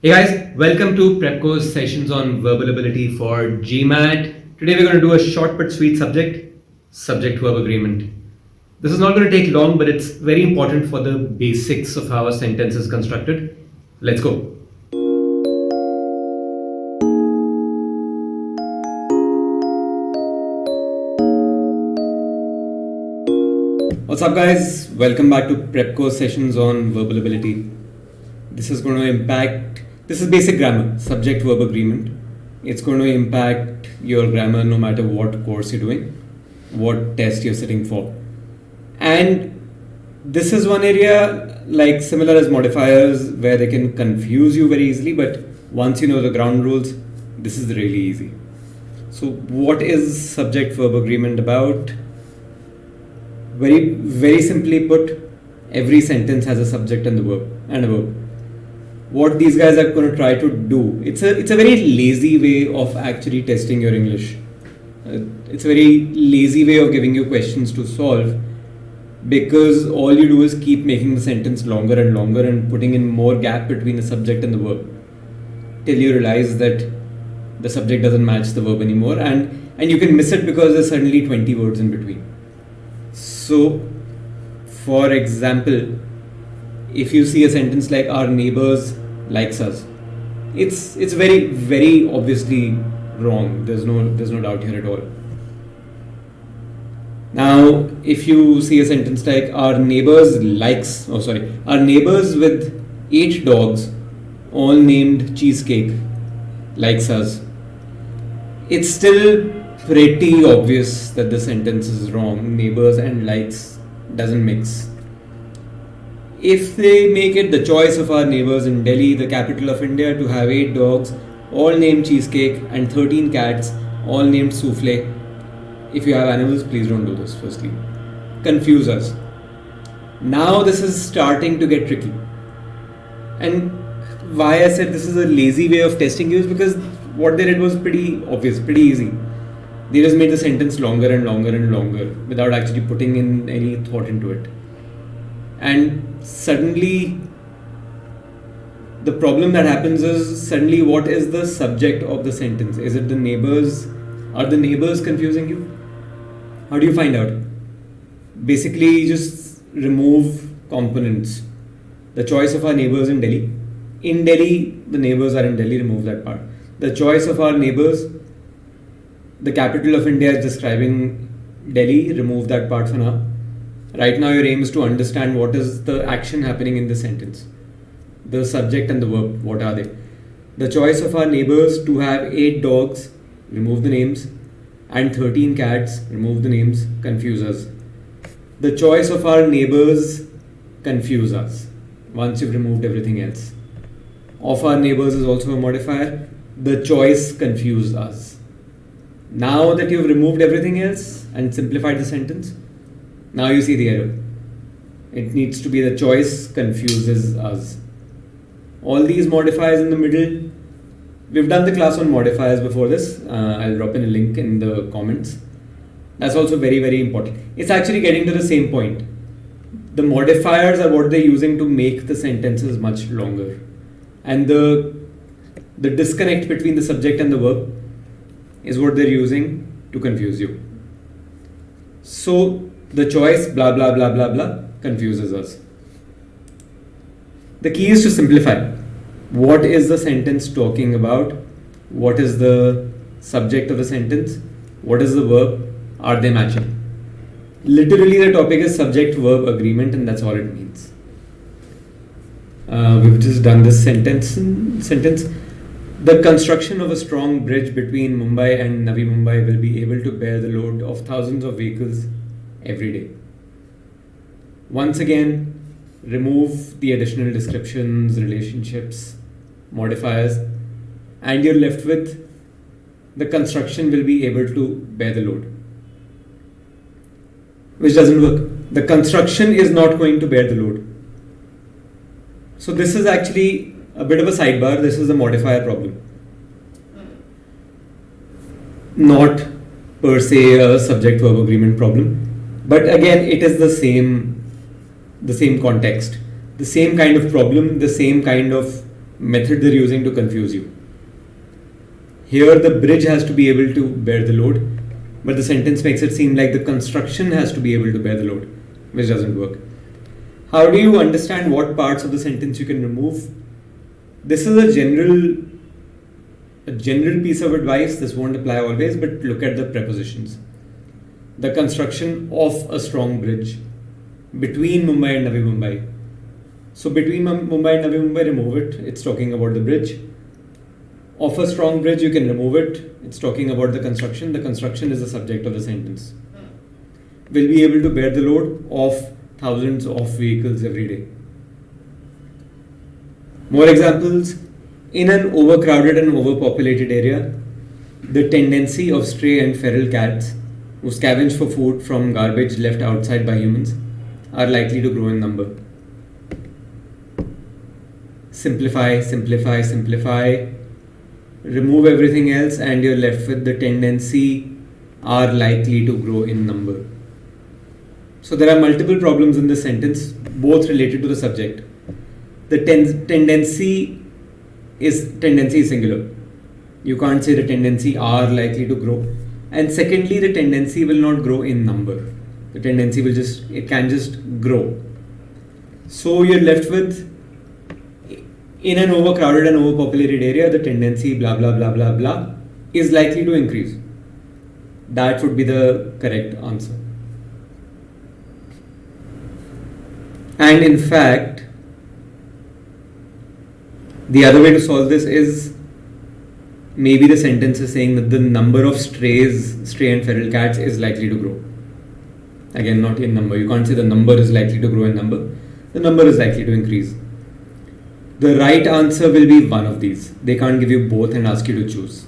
Hey guys, welcome to Prepco's sessions on verbal ability for GMAT. Today we're going to do a short but sweet subject verb agreement. This is not going to take long, but it's very important for the basics of how a sentence is constructed. Let's go. What's up guys? Welcome back to Prepco sessions on verbal ability. This is basic grammar, subject verb agreement. It's going to impact your grammar no matter what course you're doing, what test you're sitting for. And this is one area like similar as modifiers where they can confuse you very easily, but once you know the ground rules, this is really easy. So what is subject verb agreement about? Very, very simply put, every sentence has a subject and a verb. What these guys are going to try to do, it's a very lazy way of actually testing your English. It's a very lazy way of giving you questions to solve, because all you do is keep making the sentence longer and longer and putting in more gap between the subject and the verb till you realize that the subject doesn't match the verb anymore, and you can miss it because there's suddenly 20 words in between. So, for example, if you see a sentence like our neighbors likes us, it's very, very obviously wrong. There's no doubt here at all. Now, if you see a sentence like our neighbors with 8 dogs, all named Cheesecake, likes us, it's still pretty obvious that the sentence is wrong. Neighbors and likes doesn't mix. If they make it the choice of our neighbors in Delhi, the capital of India, to have 8 dogs, all named Cheesecake, and 13 cats, all named Souffle. If you have animals, please don't do this, firstly. Confuse us. Now this is starting to get tricky. And why I said this is a lazy way of testing you is because what they did was pretty obvious, pretty easy. They just made the sentence longer and longer and longer without actually putting in any thought into it. And suddenly, the problem that happens is suddenly what is the subject of the sentence? Is it the neighbors? Are the neighbors confusing you? How do you find out? Basically, just remove components. The choice of our neighbors in Delhi. In Delhi, the neighbors are in Delhi, remove that part. The choice of our neighbors, the capital of India is describing Delhi, remove that part for now. Right now your aim is to understand what is the action happening in the sentence. The subject and the verb, what are they? The choice of our neighbors to have 8 dogs, remove the names, and 13 cats, remove the names, confuse us. The choice of our neighbors, confuse us, once you've removed everything else. Of our neighbors is also a modifier. The choice, confuse us. Now that you've removed everything else and simplified the sentence, now you see the error. It needs to be the choice confuses us. All these modifiers in the middle, we've done the class on modifiers before this. I'll drop in a link in the comments. That's also very, very important. It's actually getting to the same point. The modifiers are what they're using to make the sentences much longer. And the disconnect between the subject and the verb is what they're using to confuse you. So, the choice blah blah blah blah blah confuses us. The key is to simplify. What is the sentence talking about? What is the subject of the sentence? What is the verb? Are they matching? Literally the topic is subject verb agreement, and that's all it means. We've just done this sentence. The construction of a strong bridge between Mumbai and Navi Mumbai will be able to bear the load of thousands of vehicles every day. Once again, remove the additional descriptions, relationships, modifiers, and you're left with the construction will be able to bear the load, which doesn't work. The construction is not going to bear the load. So this is actually a bit of a sidebar. This is a modifier problem, not per se a subject verb agreement problem. But again, it is the same context, the same kind of problem, the same kind of method they're using to confuse you. Here the bridge has to be able to bear the load, but the sentence makes it seem like the construction has to be able to bear the load, which doesn't work. How do you understand what parts of the sentence you can remove? This is a general piece of advice. This won't apply always, but look at the prepositions. The construction of a strong bridge between Mumbai and Navi Mumbai. So between Mumbai and Navi Mumbai, remove it. It's talking about the bridge. Of a strong bridge, you can remove it. It's talking about the construction. The construction is the subject of the sentence. Will be able to bear the load of thousands of vehicles every day. More examples. In an overcrowded and overpopulated area, the tendency of stray and feral cats who scavenge for food from garbage left outside by humans are likely to grow in number. Simplify, simplify, simplify. Remove everything else and you're left with the tendency are likely to grow in number. So there are multiple problems in this sentence, both related to the subject. The tendency is singular. You can't say the tendency are likely to grow. And secondly, the tendency will not grow in number. The tendency it can just grow. So you're left with, in an overcrowded and overpopulated area, the tendency blah blah blah blah blah is likely to increase. That would be the correct answer. And in fact, the other way to solve this is maybe the sentence is saying that the number of stray and feral cats is likely to grow. Again, not in number. You can't say the number is likely to grow in number. The number is likely to increase. The right answer will be one of these. They can't give you both and ask you to choose.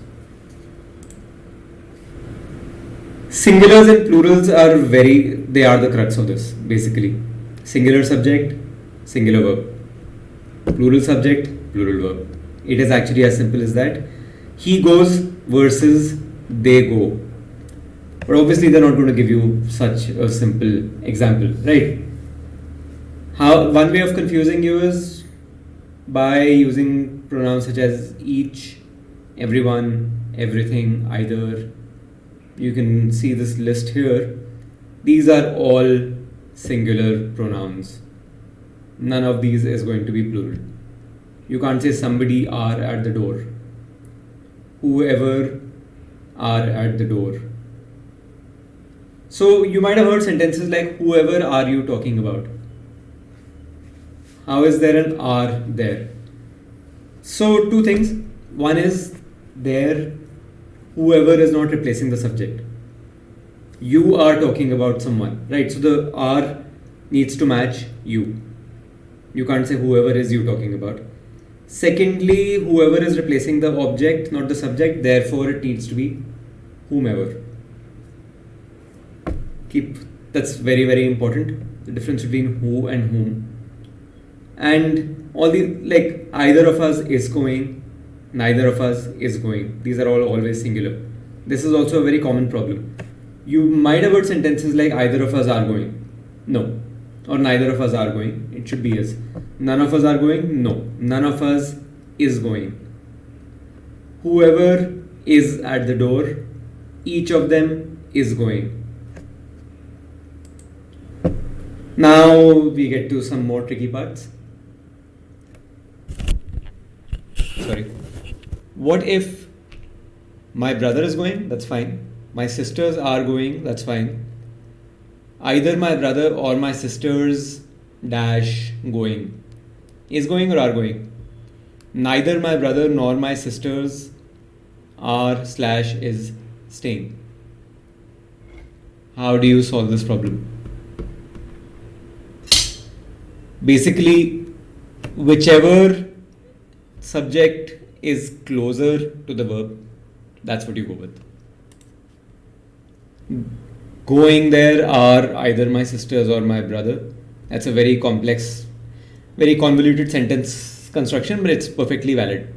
Singulars and plurals are they are the crux of this, basically. Singular subject, singular verb. Plural subject, plural verb. It is actually as simple as that. He goes versus they go. But obviously they're not going to give you such a simple example, right? One way of confusing you is by using pronouns such as each, everyone, everything, either. You can see this list here. These are all singular pronouns. None of these is going to be plural. You can't say somebody are at the door. Whoever are at the door. So you might have heard sentences like whoever are you talking about? How is there an are there? So two things. One is there, whoever is not replacing the subject. You are talking about someone, right? So the are needs to match you. You can't say whoever is you talking about. Secondly, whoever is replacing the object, not the subject, therefore it needs to be whomever. That's very, very important. The difference between who and whom. And all either of us is going, neither of us is going. These are all always singular. This is also a very common problem. You might have heard sentences like either of us are going. No. Or neither of us are going. It should be is. None of us are going. No. None of us is going. Whoever is at the door, each of them is going. Now we get to some more tricky parts. Sorry. What if my brother is going? That's fine. My sisters are going? That's fine. Either my brother or my sisters dash going. Is going or are going? Neither my brother nor my sisters are / is staying. How do you solve this problem? Basically, whichever subject is closer to the verb, that's what you go with. Going there are either my sisters or my brother. That's a very complex, very convoluted sentence construction, but it's perfectly valid.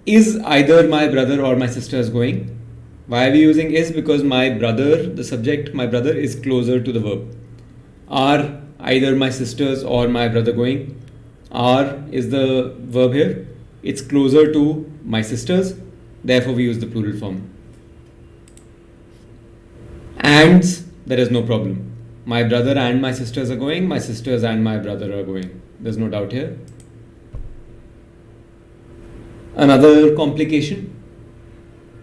Is either my brother or my sisters going? Why are we using is? Because my brother, the subject, my brother is closer to the verb. Are either my sisters or my brother going? Are is the verb here. It's closer to my sisters, therefore we use the plural form. Ands, there is no problem. My brother and my sisters are going, my sisters and my brother are going. There's no doubt here. Another complication.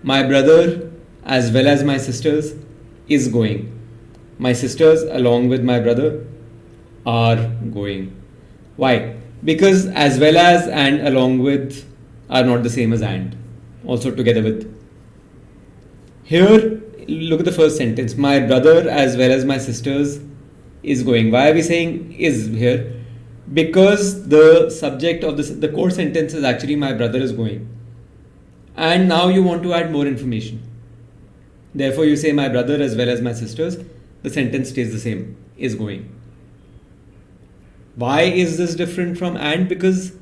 My brother as well as my sisters is going. My sisters along with my brother are going. Why? Because as well as and along with are not the same as and. Also together with. Here, look at the first sentence. My brother as well as my sisters is going. Why are we saying is here? Because the subject of the core sentence is actually my brother is going. And now you want to add more information. Therefore, you say my brother as well as my sisters. The sentence stays the same, is going. Why is this different from and? Because,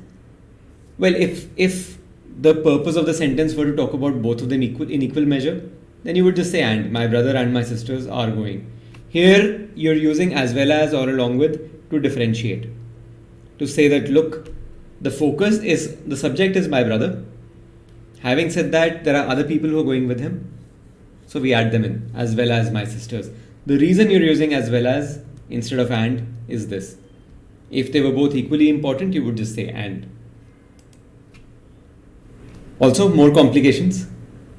well, if the purpose of the sentence were to talk about both of them in equal measure, then you would just say and. My brother and my sisters are going. Here, you're using as well as or along with to differentiate. To say that, look, the focus is, the subject is my brother. Having said that, there are other people who are going with him. So we add them in, as well as my sisters. The reason you're using as well as instead of and is this. If they were both equally important, you would just say and. Also, more complications.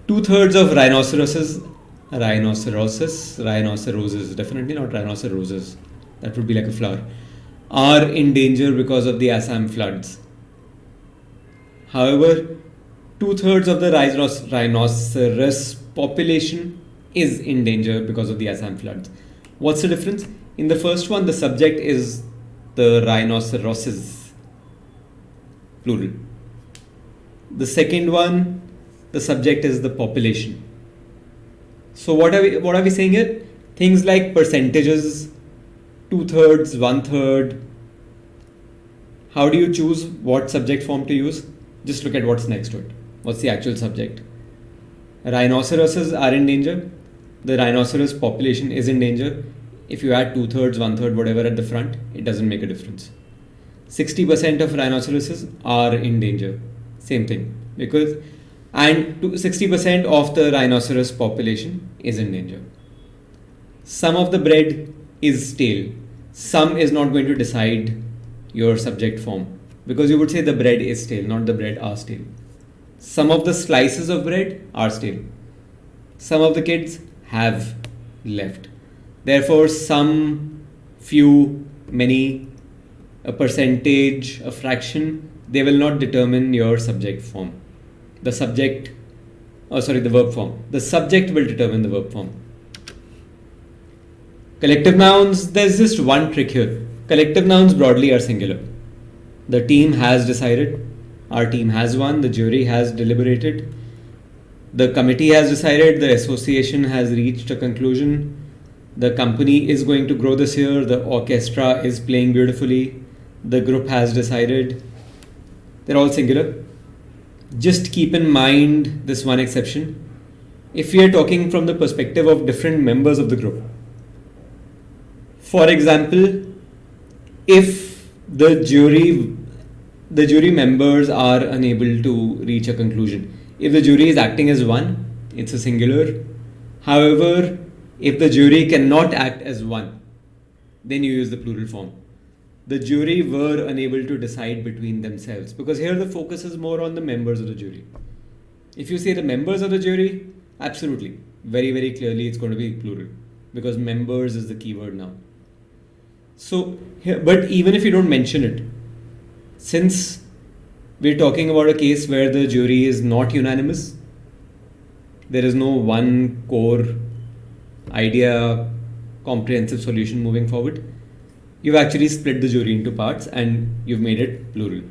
2/3 of rhinoceroses, definitely not rhinoceroses, that would be like a flower, are in danger because of the Assam floods. However, 2/3 of the rhinoceros population is in danger because of the Assam floods. What's the difference? In the first one, the subject is the rhinoceroses, plural. The second one, the subject is the population. So what are we saying here? Things like percentages, 2/3, 1/3. How do you choose what subject form to use? Just look at what's next to it. What's the actual subject? Rhinoceroses are in danger. The rhinoceros population is in danger. If you add 2/3, 1/3, whatever at the front, it doesn't make a difference. 60% of rhinoceroses are in danger. Same thing. Because, and 60% of the rhinoceros population is in danger. Some of the bread is stale. Some is not going to decide your subject form. Because you would say the bread is stale, not the bread are stale. Some of the slices of bread are stale. Some of the kids have left. Therefore, some, few, many, a percentage, a fraction, they will not determine your subject form. The verb form. The subject will determine the verb form. Collective nouns, there's just one trick here. Collective nouns broadly are singular. The team has decided. Our team has won. The jury has deliberated. The committee has decided. The association has reached a conclusion. The company is going to grow this year. The orchestra is playing beautifully. The group has decided. They're all singular. Just keep in mind this one exception. If we are talking from the perspective of different members of the group. For example, if the jury members are unable to reach a conclusion. If the jury is acting as one, it's a singular. However, if the jury cannot act as one, then you use the plural form. The jury were unable to decide between themselves, because here the focus is more on the members of the jury. If you say the members of the jury, absolutely, very, very clearly it's going to be plural, because members is the keyword now. So, but even if you don't mention it, since we're talking about a case where the jury is not unanimous, there is no one core idea, comprehensive solution moving forward, you've actually split the jury into parts and you've made it plural.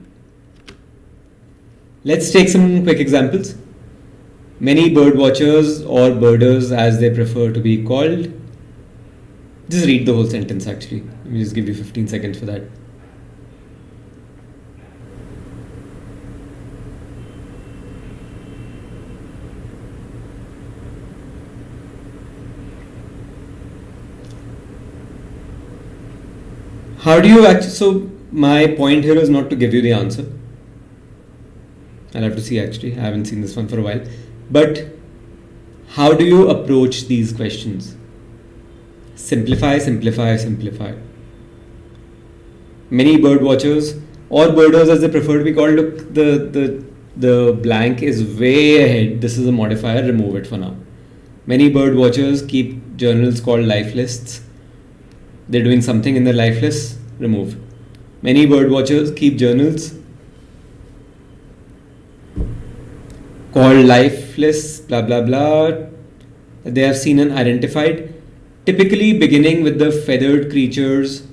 Let's take some quick examples. Many bird watchers or birders, as they prefer to be called. Just read the whole sentence actually. Let me just give you 15 seconds for that. How do you actually, so My point here is not to give you the answer. I'll have to see actually. I haven't seen this one for a while. But how do you approach these questions? Simplify, simplify, simplify. Many bird watchers or birders as they prefer to be called, look, the blank is way ahead. This is a modifier, remove it for now. Many bird watchers keep journals called life lists. They're doing something in their life lists, remove. Many bird watchers keep journals called life lists, blah blah blah, that they have seen and identified, typically beginning with the feathered creatures.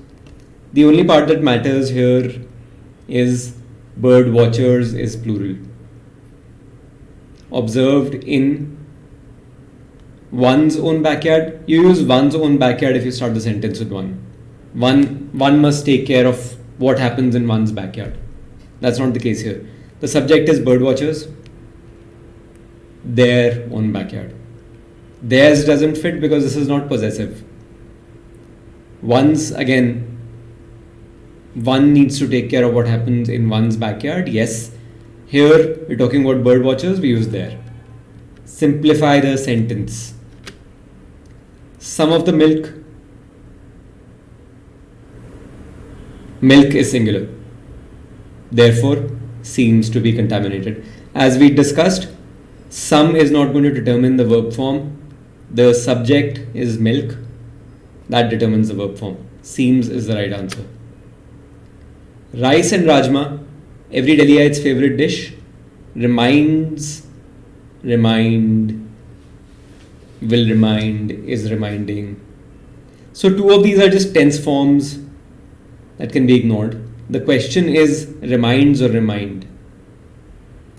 The only part that matters here is bird watchers is plural. Observed in one's own backyard. You use one's own backyard if you start the sentence with one. One must take care of what happens in one's backyard. That's not the case here. The subject is bird watchers, their own backyard. Theirs doesn't fit because this is not possessive. One's, again, one needs to take care of what happens in one's backyard. Yes, here we're talking about bird watchers, we use their. Simplify the sentence. Some of the milk is singular, therefore seems to be contaminated. As we discussed, some is not going to determine the verb form. The subject is milk, that determines the verb form. Seems is the right answer. Rice and rajma, every Delhiite's favorite dish. Reminds, remind, will remind, is reminding. So two of these are just tense forms that can be ignored. The question is reminds or remind.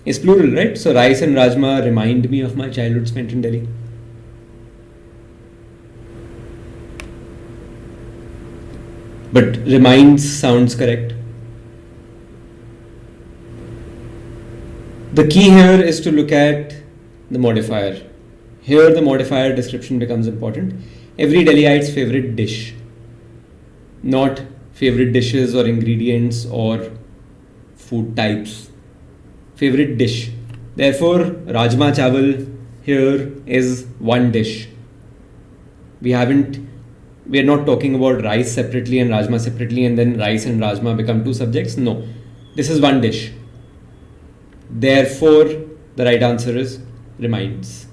It's plural, right? So rice and rajma remind me of my childhood spent in Delhi. But reminds sounds correct. The key here is to look at the modifier. Here the modifier description becomes important. Every Delhiite's favorite dish. Not favorite dishes or ingredients or food types. Favorite dish. Therefore, rajma chawal here is one dish. We are not talking about rice separately and rajma separately and then rice and rajma become two subjects. No, this is one dish. Therefore, the right answer is reminds.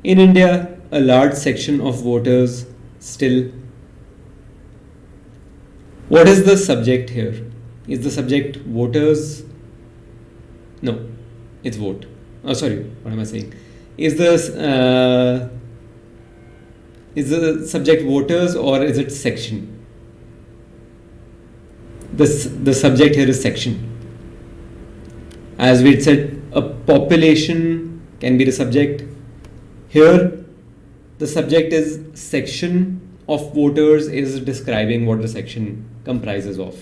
In India, a large section of voters still. What is the subject here? Is the subject voters? No, it's vote. Oh, sorry, what am I saying? Is the subject voters or is it section? The subject here is section. As we said, a population can be the subject. Here, the subject is section of voters is describing what the section comprises of.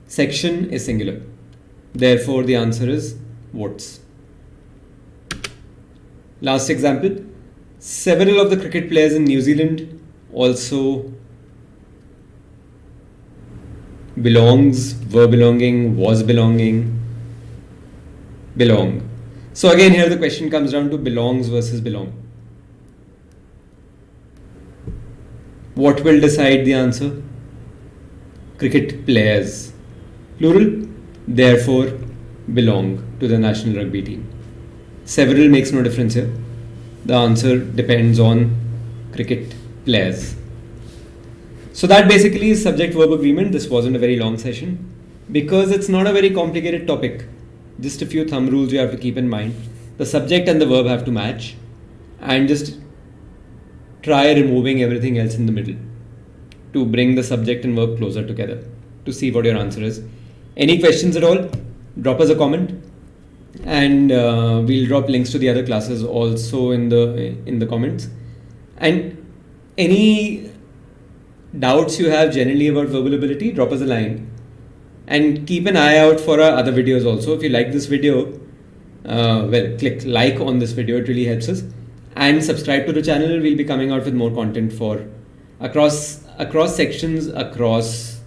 Section is singular. Therefore, the answer is votes. Last example. Several of the cricket players in New Zealand also belongs, were belonging, was belonging, belong. So again here the question comes down to belongs versus belong. What will decide the answer? Cricket players, plural, therefore belong to the national rugby team. Several makes no difference here. The answer depends on cricket players. So that basically is subject-verb agreement. This wasn't a very long session because it's not a very complicated topic. Just a few thumb rules you have to keep in mind. The subject and the verb have to match and just try removing everything else in the middle to bring the subject and verb closer together to see what your answer is. Any questions at all? Drop us a comment and we'll drop links to the other classes also in the comments. And any doubts you have generally about verbal ability, drop us a line. And keep an eye out for our other videos also. If you like this video, click like on this video, it really helps us. And subscribe to the channel, we'll be coming out with more content for across sections, across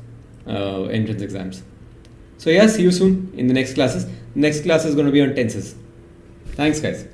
entrance exams. So yeah, see you soon in the next classes. Next class is going to be on tenses. Thanks, guys.